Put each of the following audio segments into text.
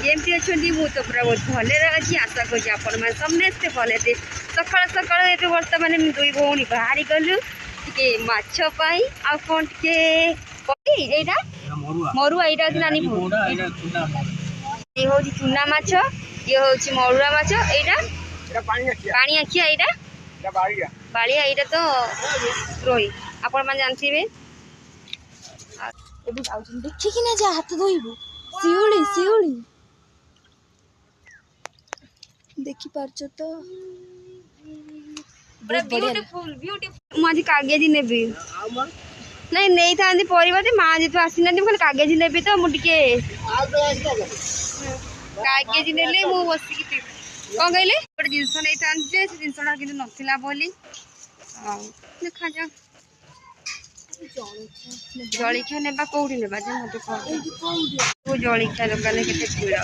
केमती अच्छा मु तो पूरा बहुत भले अच्छी आशा कर समस्ते भले सका सका ये बर्तमान 2 भौणी बाहरी गलु टे माछ आ कौन टे एटा मरुआ यहाँ हूँ नानी ये हूँ चूना माछ ये हूँ मरुआ माछ यहाँ पानी आखिया यहाँ बाड़िया यहाँ तो रोही आपण मैंने जानते देखिकी ना जा हाथ धोबू शिउली शिउली देखी पार्छ तो ब्यूटीफुल मुझे कागज नेबी नहीं नहीं था परिवा माँ जी तो आसी ना खाली कागज नेबी तो मुझे कागज नेले मु बसिक कौन कहले गोटे जिनस नहीं था जिनसा कि नाला बोली देखा जा जलिखिया नेबा कौटी नेबा जे मत कह जलिखिया दुकान के भीड़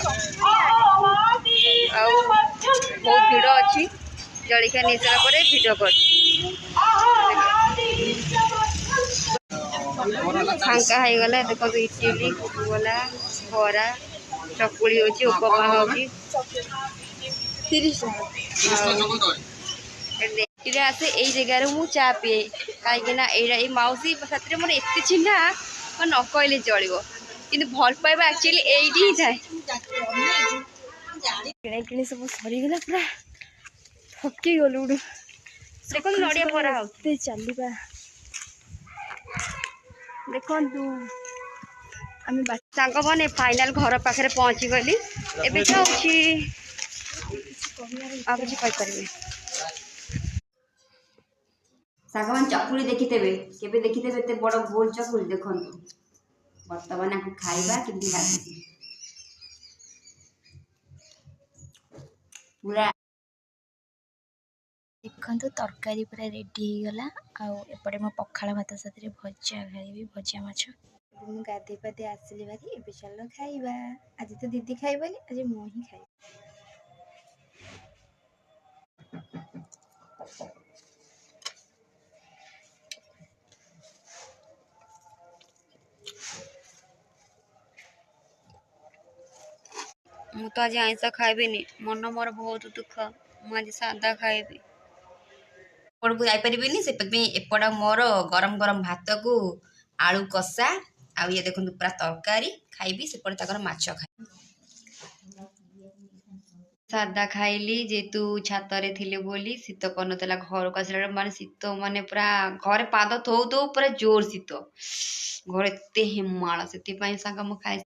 बहुत भीड़ अच्छी जलिखिया नहीं सारा पर भिडियो कर फांका हो गला देख इडली गला बरा चकुड़ी होची उपमा होची 30 आसे यही जगार मु चा पिए कहीं मौसी साथ मोर एत चिन्हा न कहले चलो कि भल पाइबा एक्चुअली यही ही थाए किଣା किणी सब सरीगला पूरा थकी गलु देखो नड़िया परा होते चलवा देखु आम सांग मैंने फाइनाल घर पाखे पहुँची गली एवं तो किसी कहीपर सांग मान चकुली देखीथे केवे देखीथे एत बड़ गोल चकुली देखु बर्तमान आपको खाइबा कि पूरा देखो तरकारी पूरा रेडी हो गला आउे मो पखाड़ भात साथ भजा खाइबी भजा माछ मुझे गाधे पाधे आसली भारी ए चल खाइबा आज तो दीदी खाइबानी आज मु ही खाइ मु तो आज आइंस खाइबी मन मोर बहुत दुख मुझे सादा खाइबी को जापरि से एपट मोर गरम गरम भात को आलू कषा आ ये देखो पूरा तरकारी खाइबी सेपटे तक माछ खाइ सादा खाइली जेतु छात रे थिले बोली शीत कर घर को आसला माने शीत माने पूरा घरे पाद थौ थौ पूरा जोर शीत घर एत हिमाल से सांग मु खाई